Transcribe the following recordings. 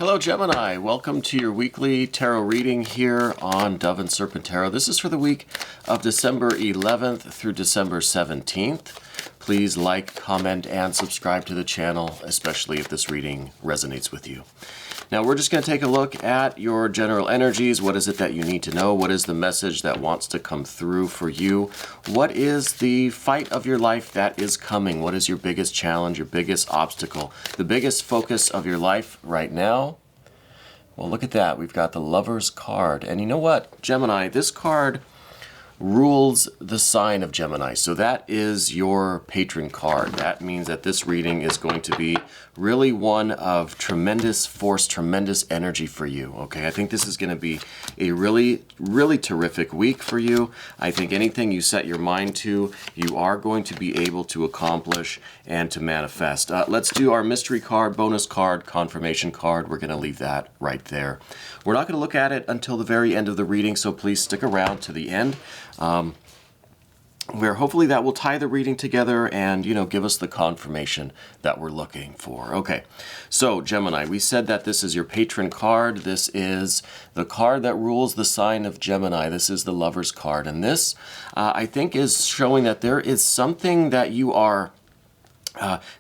Hello Gemini, welcome to your weekly tarot reading here on Dove and Serpent Tarot. This is for the week of December 11th through December 17th. Please like, comment, and subscribe to the channel, especially if this reading resonates with you. Now we're just going to take a look at your general energies. What is it that you need to know? What is the message that wants to come through for you? What is the fight of your life that is coming? What is your biggest challenge, your biggest obstacle, the biggest focus of your life right now? Well, look at that. We've got the Lover's card. And you know what, Gemini, this card rules the sign of Gemini. So that is your patron card. That means that this reading is going to be really one of tremendous force, tremendous energy for you. Okay, I think this is going to be a really, really terrific week for you. I think anything you set your mind to, you are going to be able to accomplish and to manifest. Let's do our mystery card, bonus card, confirmation card. We're going to leave that right there. We're not going to look at it until the very end of the reading, so please stick around to the end. Where hopefully that will tie the reading together and, give us the confirmation that we're looking for. Okay, so Gemini, we said that this is your patron card. This is the card that rules the sign of Gemini. This is the Lover's card. And this, I think, is showing that there is something that you are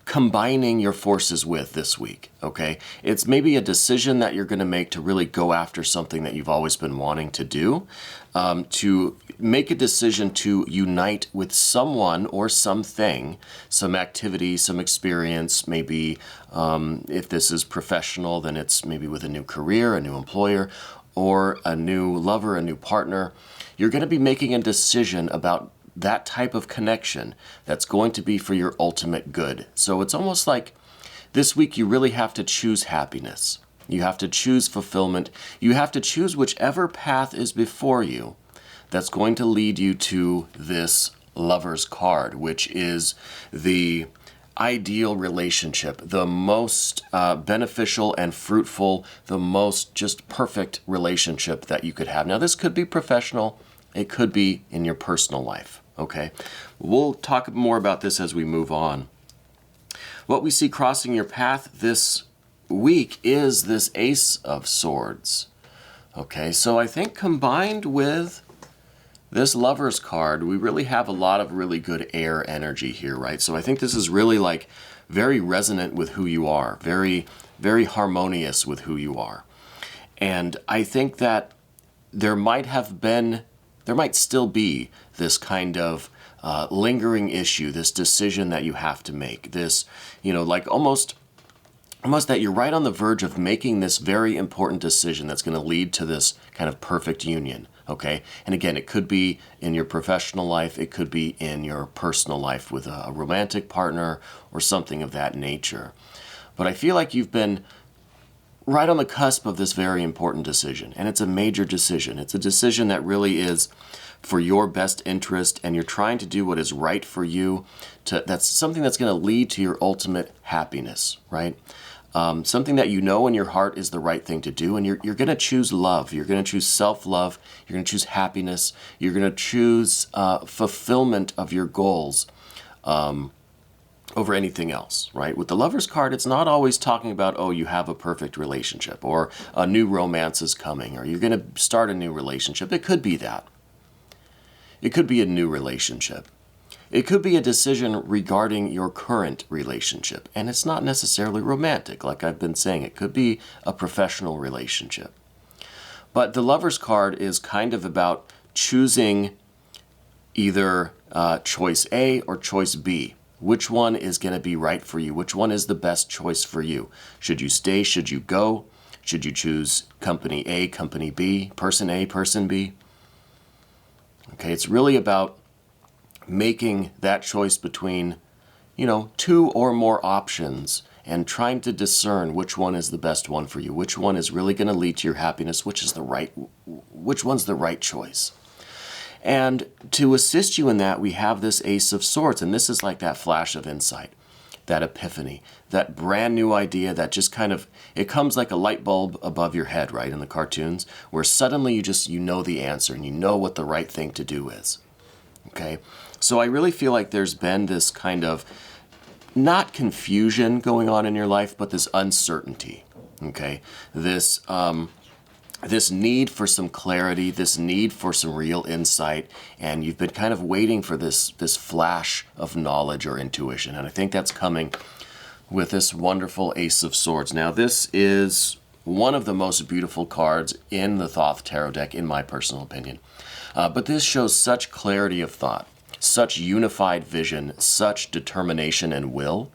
combining your forces with this week, okay? It's maybe a decision that you're going to make to really go after something that you've always been wanting to do, to make a decision to unite with someone or something, some activity, some experience, maybe if this is professional, then it's maybe with a new career, a new employer, or a new lover, a new partner. You're going to be making a decision about that type of connection that's going to be for your ultimate good. So it's almost like this week you really have to choose happiness. You have to choose fulfillment. You have to choose whichever path is before you that's going to lead you to this Lover's card, which is the ideal relationship, the most beneficial and fruitful, the most just perfect relationship that you could have. Now, this could be professional. It could be in your personal life, okay? We'll talk more about this as we move on. What we see crossing your path this week is this Ace of Swords, okay? So I think combined with this Lover's card, we really have a lot of really good air energy here, right? So I think this is really like very resonant with who you are, very, very harmonious with who you are. And I think that there might still be this kind of lingering issue, this decision that you have to make, this, like almost that you're right on the verge of making this very important decision that's going to lead to this kind of perfect union, okay? And again, it could be in your professional life, it could be in your personal life with a romantic partner or something of that nature. But I feel like you've been right on the cusp of this very important decision, and it's a major decision. It's a decision that really is for your best interest, and you're trying to do what is right for you. That's something that's going to lead to your ultimate happiness, right? Something that you know in your heart is the right thing to do, and you're going to choose love. You're going to choose self-love. You're going to choose happiness. You're going to choose fulfillment of your goals over anything else, right? With the Lover's card, it's not always talking about, oh, you have a perfect relationship, or a new romance is coming, or you're going to start a new relationship. It could be that. It could be a new relationship. It could be a decision regarding your current relationship, and it's not necessarily romantic, like I've been saying. It could be a professional relationship. But the Lover's card is kind of about choosing either choice A or choice B. Which one is going to be right for you? Which one is the best choice for you? Should you stay? Should you go? Should you choose company A, company B, person A, person B? Okay, it's really about making that choice between, two or more options and trying to discern which one is the best one for you, which one is really going to lead to your happiness, which one's the right choice. And to assist you in that, we have this Ace of Swords, and this is like that flash of insight, that epiphany, that brand new idea that just it comes like a light bulb above your head, right, in the cartoons, where suddenly you know the answer and you know what the right thing to do is, okay? So I really feel like there's been this kind of, not confusion going on in your life, but this uncertainty, Okay, this need for some clarity, this need for some real insight, and you've been kind of waiting for this flash of knowledge or intuition, and I think that's coming with this wonderful Ace of Swords. Now, this is one of the most beautiful cards in the Thoth Tarot deck, in my personal opinion. But this shows such clarity of thought, such unified vision, such determination and will,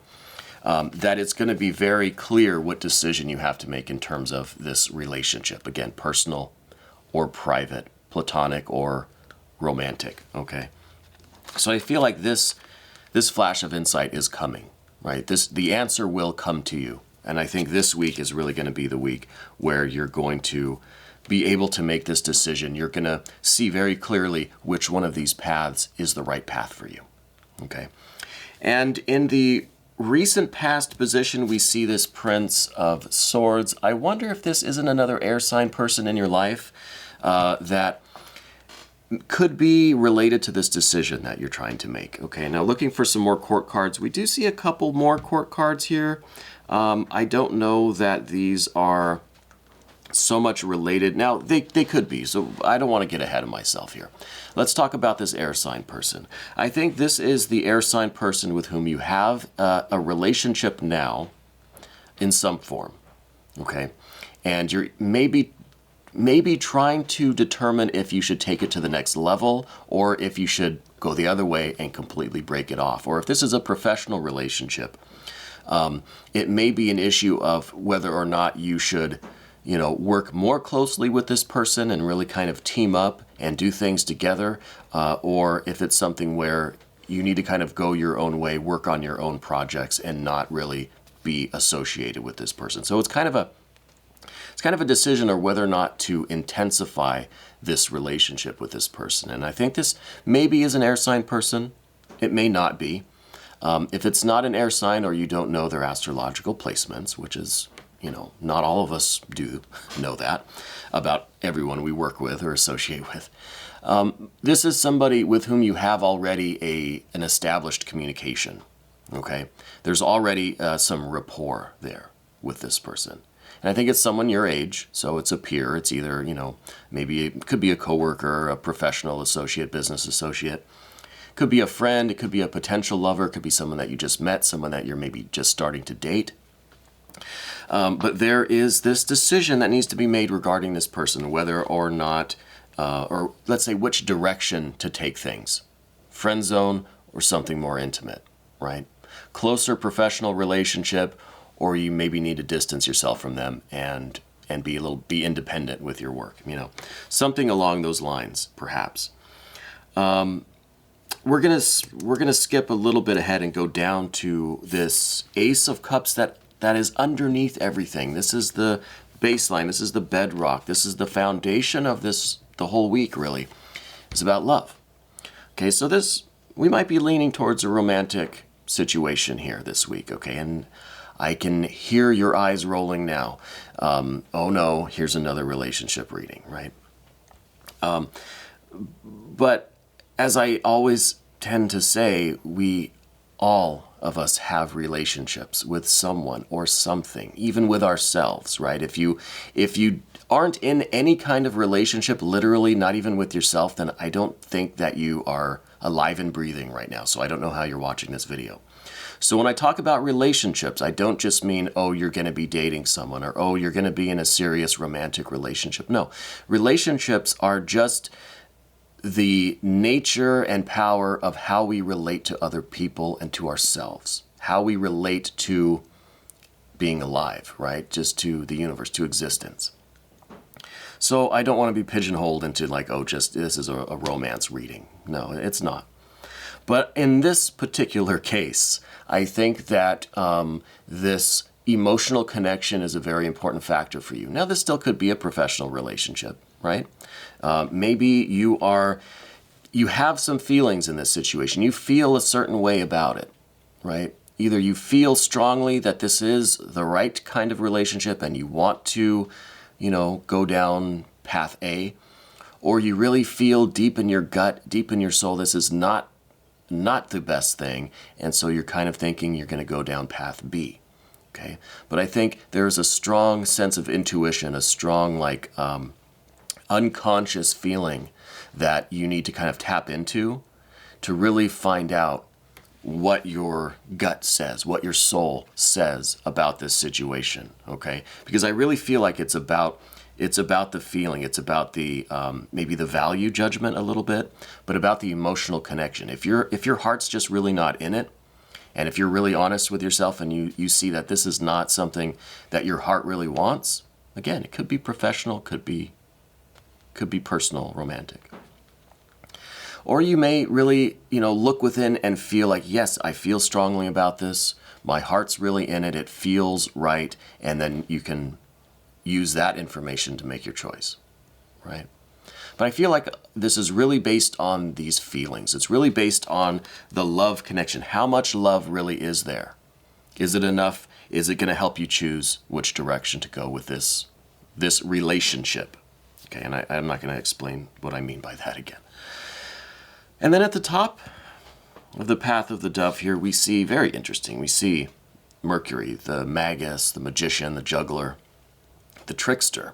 that it's going to be very clear what decision you have to make in terms of this relationship. Again, personal or private, platonic or romantic, okay? So I feel like this flash of insight is coming, right? The answer will come to you. And I think this week is really going to be the week where you're going to be able to make this decision. You're going to see very clearly which one of these paths is the right path for you, okay? And in the recent past position, we see this Prince of Swords. I wonder if this isn't another air sign person in your life that could be related to this decision that you're trying to make. Okay, now looking for some more court cards. We do see a couple more court cards here. I don't know that these are so much related. Now, they could be, so I don't want to get ahead of myself here. Let's talk about this air sign person. I think this is the air sign person with whom you have a relationship now in some form, okay? And you're maybe trying to determine if you should take it to the next level or if you should go the other way and completely break it off. Or if this is a professional relationship, it may be an issue of whether or not you should, you know, work more closely with this person and really kind of team up and do things together, or if it's something where you need to kind of go your own way, work on your own projects and not really be associated with this person. So it's kind of a decision of whether or not to intensify this relationship with this person. And I think this maybe is an air sign person. It may not be. If it's not an air sign or you don't know their astrological placements, which is, you know, not all of us do know that about everyone we work with or associate with. This is somebody with whom you have already an established communication, okay? There's already some rapport there with this person. And I think it's someone your age, so it's a peer. It's either, you know, maybe it could be a coworker, a professional associate, business associate. Could be a friend, it could be a potential lover, it could be someone that you just met, someone that you're maybe just starting to date. But there is this decision that needs to be made regarding this person, whether or not, or let's say which direction to take things. Friend zone or something more intimate, right? Closer professional relationship, or you maybe need to distance yourself from them and be independent with your work, you know. Something along those lines, perhaps. We're gonna skip a little bit ahead and go down to this Ace of Cups that is underneath everything. This is the baseline. This is the bedrock. This is the foundation of the whole week, really. It's about love. Okay, so we might be leaning towards a romantic situation here this week, okay? And I can hear your eyes rolling now. Oh no, here's another relationship reading, right? But as I always tend to say, all of us have relationships with someone or something, even with ourselves, right? If you aren't in any kind of relationship, literally not even with yourself, then I don't think that you are alive and breathing right now. So I don't know how you're watching this video. So when I talk about relationships, I don't just mean, oh, you're going to be dating someone, or oh, you're going to be in a serious romantic relationship. No, relationships are just the nature and power of how we relate to other people and to ourselves, how we relate to being alive, right? Just to the universe, to existence. So I don't want to be pigeonholed into like, oh, just this is a romance reading. No, it's not. But in this particular case, I think that this emotional connection is a very important factor for you. Now, this still could be a professional relationship, right? Maybe you have some feelings in this situation. You feel a certain way about it, right? Either you feel strongly that this is the right kind of relationship and you want to, you know, go down path A, or you really feel deep in your gut, deep in your soul, this is not the best thing, and so you're kind of thinking you're going to go down path B. Okay, but I think there's a strong sense of intuition, a strong unconscious feeling that you need to kind of tap into to really find out what your gut says, what your soul says about this situation, okay? Because I really feel like it's about the feeling, it's about the maybe the value judgment a little bit, but about the emotional connection. If your heart's just really not in it, and if you're really honest with yourself and you see that this is not something that your heart really wants, again, it could be professional, could be personal, romantic. Or you may really, look within and feel like, yes, I feel strongly about this. My heart's really in it. It feels right. And then you can use that information to make your choice, right? But I feel like this is really based on these feelings. It's really based on the love connection. How much love really is there? Is it enough? Is it going to help you choose which direction to go with this relationship? Okay, and I'm not going to explain what I mean by that again. And then at the top of the path of the dove here, we see, very interesting, we see Mercury, the magus, the magician, the juggler, the trickster.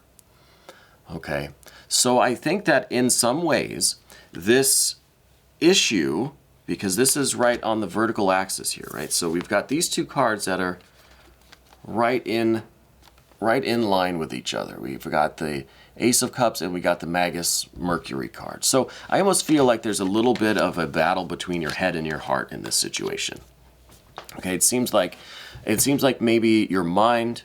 Okay, so I think that in some ways, this issue, because this is right on the vertical axis here, right? So we've got these two cards that are right in line with each other. We've got the Ace of Cups and we got the Magus Mercury card. So I almost feel like there's a little bit of a battle between your head and your heart in this situation. Okay, it seems like maybe your mind,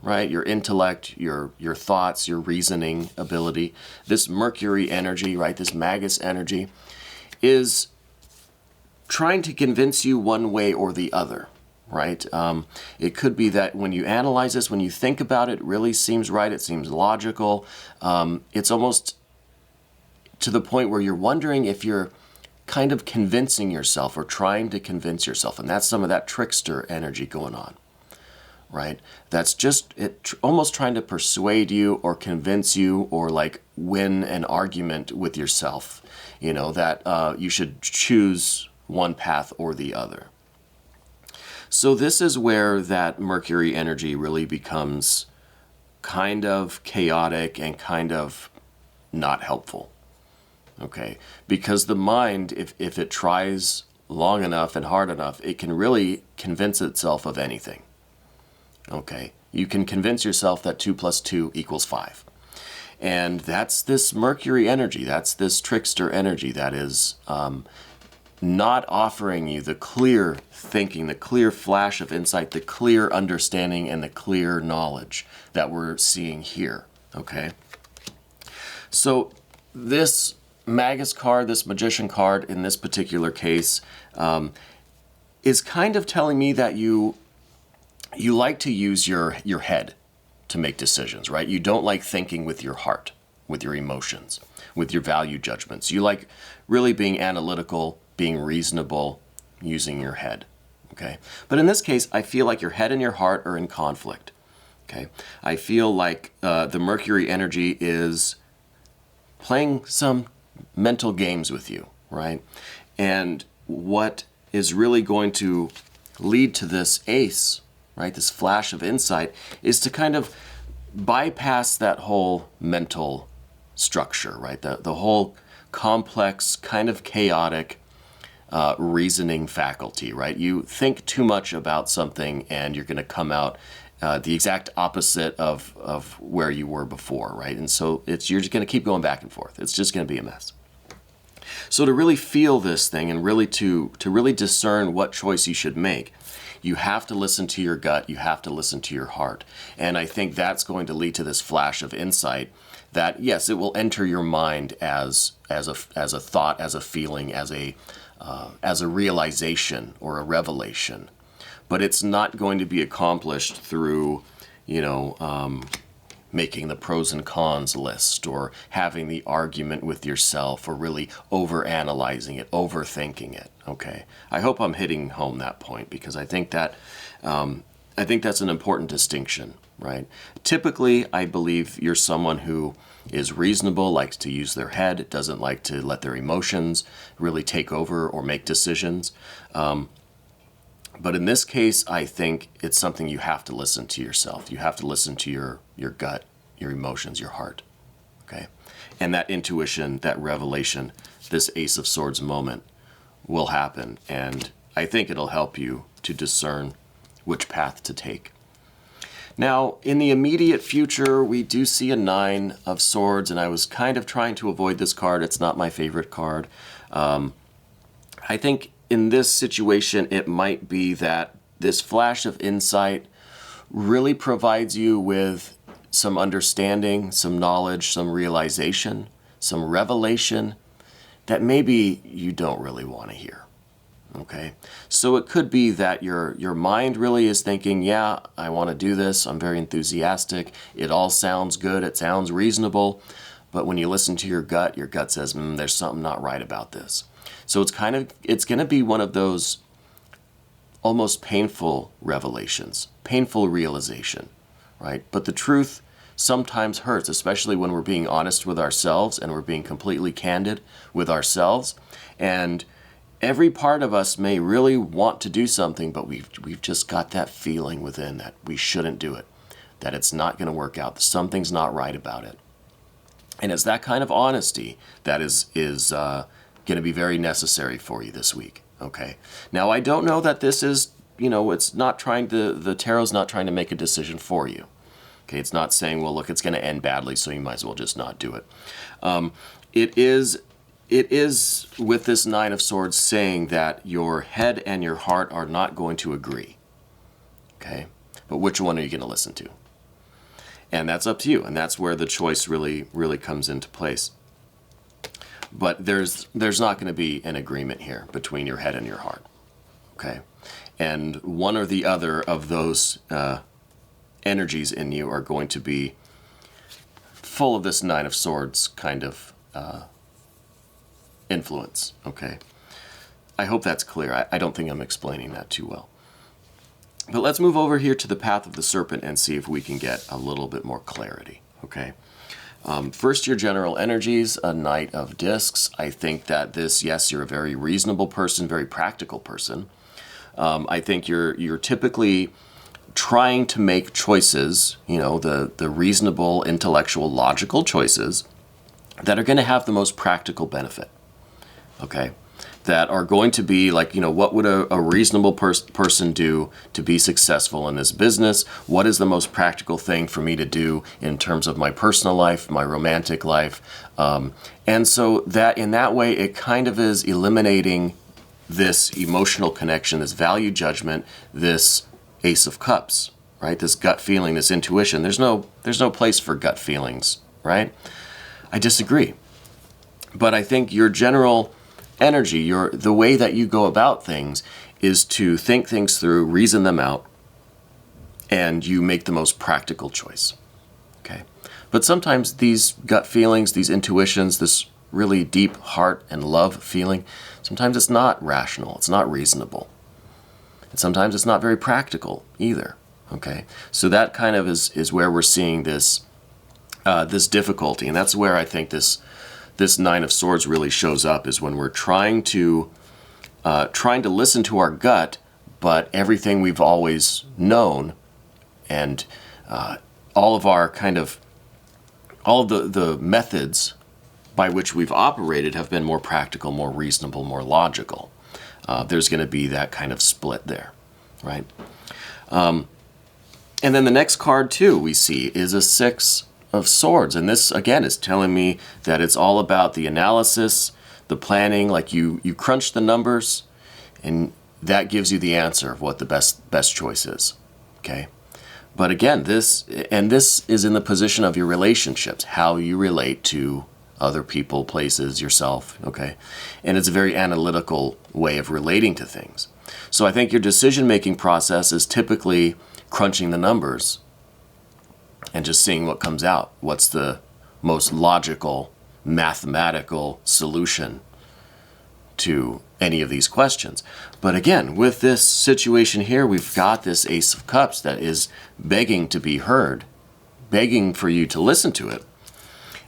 right, your intellect, your thoughts, your reasoning ability, this Mercury energy, right, this Magus energy, is trying to convince you one way or the other. Right? It could be that when you analyze this, when you think about it, it really seems right, it seems logical. It's almost to the point where you're wondering if you're kind of convincing yourself or trying to convince yourself. And that's some of that trickster energy going on. Right? That's just almost trying to persuade you or convince you or like win an argument with yourself, that you should choose one path or the other. So this is where that Mercury energy really becomes kind of chaotic and kind of not helpful. Okay, because the mind, if it tries long enough and hard enough, it can really convince itself of anything. Okay, you can convince yourself that 2 + 2 = 5. And that's this Mercury energy, that's this trickster energy that is not offering you the clear thinking, the clear flash of insight, the clear understanding, and the clear knowledge that we're seeing here, okay? So this Magus card, this Magician card, in this particular case, is kind of telling me that you like to use your head to make decisions, right? You don't like thinking with your heart, with your emotions, with your value judgments. You like really being analytical, being reasonable, using your head, okay? But in this case, I feel like your head and your heart are in conflict, okay? I feel like the Mercury energy is playing some mental games with you, right? And what is really going to lead to this ace, right, this flash of insight, is to kind of bypass that whole mental structure, right? The whole complex, kind of chaotic reasoning faculty, right? You think too much about something and you're going to come out the exact opposite of where you were before, right? And so you're just going to keep going back and forth. It's just going to be a mess. So to really feel this thing and really to really discern what choice you should make, you have to listen to your gut, you have to listen to your heart. And I think that's going to lead to this flash of insight that, yes, it will enter your mind as a thought, as a feeling, as a realization or a revelation. But it's not going to be accomplished through, making the pros and cons list or having the argument with yourself or really overanalyzing it, overthinking it, okay? I hope I'm hitting home that point because I think that's an important distinction, right? Typically, I believe you're someone who is reasonable, likes to use their head, doesn't like to let their emotions really take over or make decisions. But in this case, I think it's something you have to listen to yourself. You have to listen to your gut, your emotions, your heart, okay? And that intuition, that revelation, this Ace of Swords moment will happen. And I think it'll help you to discern which path to take. Now, in the immediate future, we do see a Nine of Swords, and I was kind of trying to avoid this card. It's not my favorite card. I think in this situation, it might be that this flash of insight really provides you with some understanding, some knowledge, some realization, some revelation that maybe you don't really want to hear. Okay, so it could be that your mind really is thinking, yeah, I want to do this. I'm very enthusiastic. It all sounds good. It sounds reasonable. But when you listen to your gut says, there's something not right about this. So it's going to be one of those almost painful revelations, painful realization, right? But the truth sometimes hurts, especially when we're being honest with ourselves and we're being completely candid with ourselves. And every part of us may really want to do something, but we've just got that feeling within that we shouldn't do it, that it's not going to work out, that something's not right about it. And it's that kind of honesty that is going to be very necessary for you this week. Okay. Now, I don't know that this is, it's not trying to, the tarot's not trying to make a decision for you. Okay. It's not saying, well, look, it's going to end badly, so you might as well just not do it. It is with this Nine of Swords saying that your head and your heart are not going to agree. Okay. But which one are you going to listen to? And that's up to you. And that's where the choice really, really comes into place. But there's not going to be an agreement here between your head and your heart. Okay. And one or the other of those energies in you are going to be full of this Nine of Swords kind of influence. Okay. I hope that's clear. I don't think I'm explaining that too well. But let's move over here to the path of the serpent and see if we can get a little bit more clarity. Okay. First, your general energies, a Knight of Discs. I think that this, yes, you're a very reasonable person, very practical person. I think you're typically trying to make choices, the reasonable, intellectual, logical choices that are going to have the most practical benefit. Okay. That are going to be like, what would a reasonable person do to be successful in this business? What is the most practical thing for me to do in terms of my personal life, my romantic life? And so that in that way, it kind of is eliminating this emotional connection, this value judgment, this Ace of Cups, right? This gut feeling, this intuition. There's no place for gut feelings, right? I disagree. But I think your general energy, the way that you go about things is to think things through, reason them out, and you make the most practical choice. Okay. But sometimes these gut feelings, these intuitions, this really deep heart and love feeling, sometimes it's not rational, it's not reasonable. And sometimes it's not very practical either. Okay. So that kind of is where we're seeing this difficulty, and that's where I think this Nine of Swords really shows up, is when we're trying to listen to our gut, but everything we've always known and all of the methods by which we've operated have been more practical, more reasonable, more logical. There's going to be that kind of split there, right? And then the next card too we see is a Six of Swords, and this again is telling me that it's all about the analysis, the planning, like you crunch the numbers and that gives you the answer of what the best choice is. Okay. But again, this is in the position of your relationships, how you relate to other people, places, yourself. Okay. And it's a very analytical way of relating to things. So I think your decision-making process is typically crunching the numbers and just seeing what comes out. What's the most logical, mathematical solution to any of these questions? But again, with this situation here, we've got this Ace of Cups that is begging to be heard, begging for you to listen to it.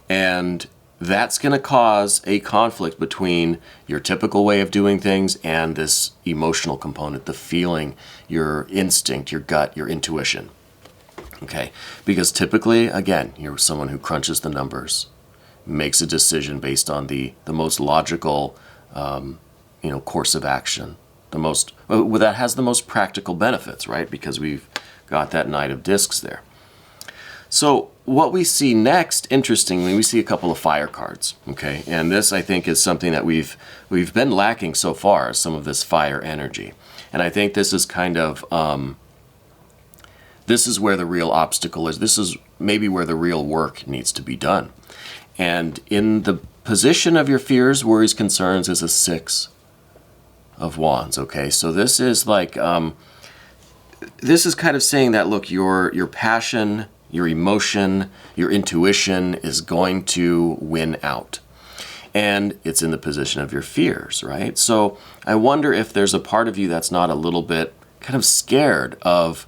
And that's going to cause a conflict between your typical way of doing things and this emotional component, the feeling, your instinct, your gut, your intuition. Okay, because typically, again, you're someone who crunches the numbers, makes a decision based on the most logical, course of action, that has the most practical benefits, right? Because we've got that Knight of Discs there. So what we see next, interestingly, we see a couple of fire cards, okay? And this, I think, is something that we've been lacking so far, some of this fire energy. And I think this is kind of, this is where the real obstacle is. This is maybe where the real work needs to be done. And in the position of your fears, worries, concerns is a 6 of Wands, okay? So this is like, this is kind of saying that, look, your passion, your emotion, your intuition is going to win out. And it's in the position of your fears, right? So I wonder if there's a part of you that's not a little bit kind of scared of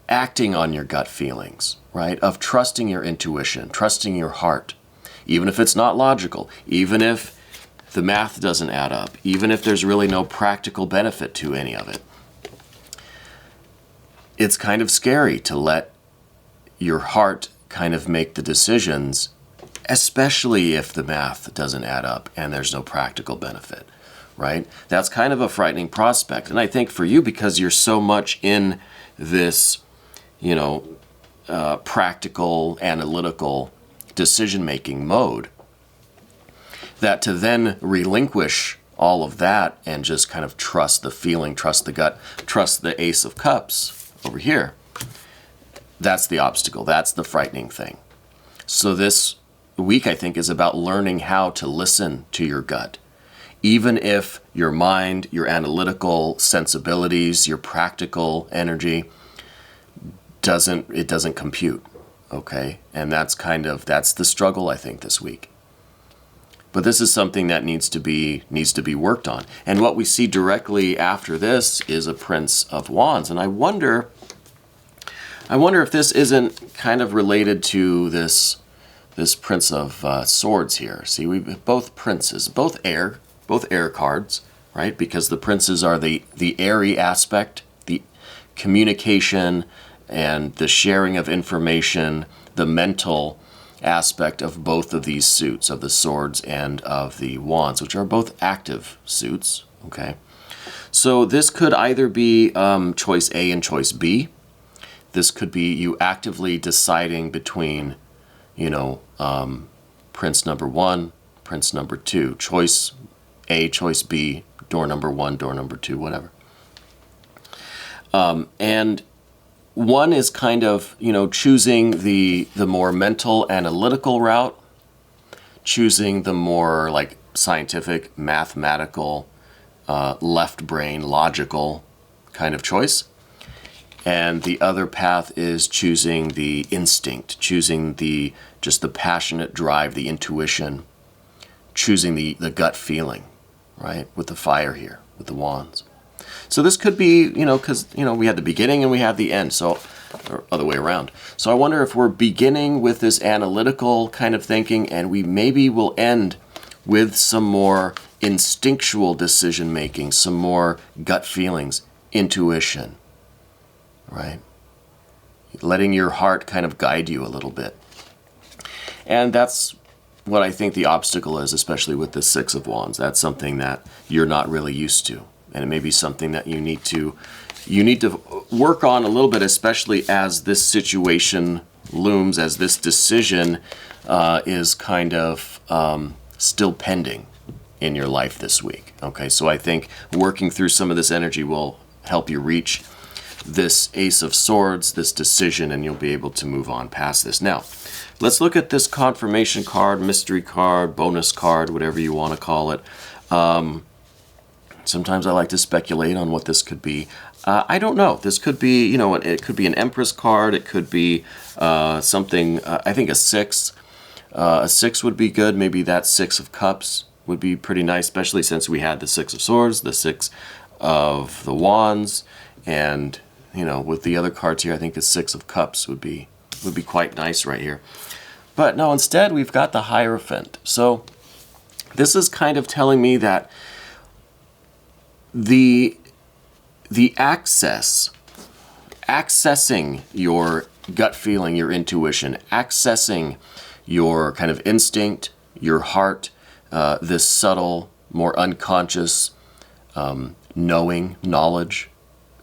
acting on your gut feelings, right? Of trusting your intuition, trusting your heart, even if it's not logical, even if the math doesn't add up, even if there's really no practical benefit to any of it. It's kind of scary to let your heart kind of make the decisions, especially if the math doesn't add up and there's no practical benefit, right? That's kind of a frightening prospect. And I think for you, because you're so much in this, practical, analytical decision-making mode, that to then relinquish all of that and just kind of trust the feeling, trust the gut, trust the Ace of Cups over here, that's the obstacle. That's the frightening thing. So this week, I think, is about learning how to listen to your gut. Even if your mind, your analytical sensibilities, your practical energy doesn't compute, okay? And that's the struggle, I think, this week. But this is something that needs to be worked on. And what we see directly after this is a Prince of Wands. And I wonder if this isn't kind of related to this Prince of Swords here. See, we've both princes, both air cards, right? Because the princes are the airy aspect, the communication and the sharing of information, the mental aspect of both of these suits, of the Swords and of the Wands, which are both active suits, okay? So this could either be choice A and choice B. This could be you actively deciding between, Prince number 1, Prince number 2, choice A, choice B, door number 1, door number 2, whatever. And one is kind of, choosing the more mental, analytical route, choosing the more like scientific, mathematical, left brain, logical kind of choice. And the other path is choosing the instinct, choosing just the passionate drive, the intuition, choosing the gut feeling, right? With the fire here, with the Wands. So this could be, because, we had the beginning and we have the end, so, or other way around. So I wonder if we're beginning with this analytical kind of thinking and we maybe will end with some more instinctual decision making, some more gut feelings, intuition, right? Letting your heart kind of guide you a little bit. And that's what I think the obstacle is, especially with the Six of Wands. That's something that you're not really used to. And it may be something that you need to work on a little bit, especially as this situation looms, as this decision is kind of still pending in your life this week. Okay, so I think working through some of this energy will help you reach this Ace of Swords, this decision, and you'll be able to move on past this. Now, let's look at this confirmation card, mystery card, bonus card, whatever you want to call it. Sometimes I like to speculate on what this could be. I don't know. This could be, it could be an Empress card. It could be something, I think a 6. A 6 would be good. Maybe that 6 of Cups would be pretty nice, especially since we had the 6 of Swords, the 6 of the Wands, and, with the other cards here, I think the 6 of Cups would be quite nice right here. But no, instead we've got the Hierophant. So this is kind of telling me that the accessing your gut feeling, your intuition, accessing your kind of instinct, your heart, this subtle, more unconscious knowledge,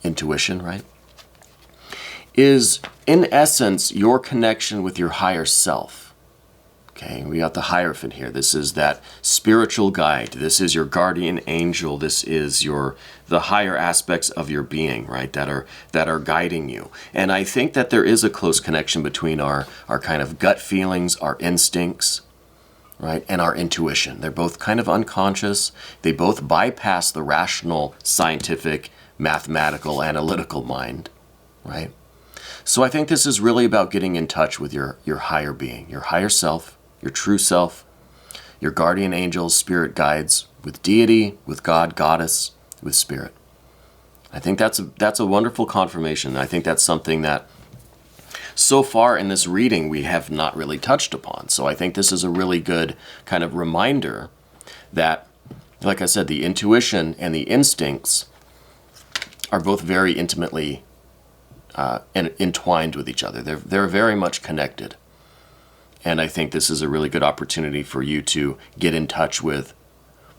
intuition, right? Is in essence your connection with your higher self. Okay, we got the Hierophant here. This is that spiritual guide. This is your guardian angel. This is the higher aspects of your being, right? That are guiding you. And I think that there is a close connection between our kind of gut feelings, our instincts, right, and our intuition. They're both kind of unconscious. They both bypass the rational, scientific, mathematical, analytical mind, right? So I think this is really about getting in touch with your higher being, your higher self, your true self, your guardian angels, spirit guides, with deity, with God, goddess, with spirit. I think that's a wonderful confirmation. I think that's something that so far in this reading we have not really touched upon. So I think this is a really good kind of reminder that, like I said, the intuition and the instincts are both very intimately entwined with each other. They're very much connected. And I think this is a really good opportunity for you to get in touch with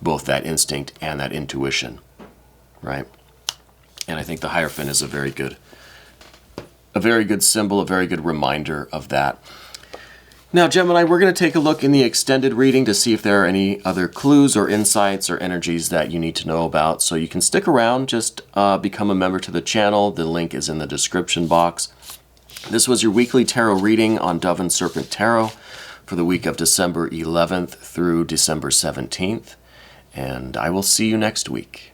both that instinct and that intuition, right? And I think the Hierophant is a very good symbol, a very good reminder of that. Now, Gemini, we're going to take a look in the extended reading to see if there are any other clues or insights or energies that you need to know about. So you can stick around, just become a member to the channel. The link is in the description box. This was your weekly tarot reading on Dove and Serpent Tarot for the week of December 11th through December 17th. And I will see you next week.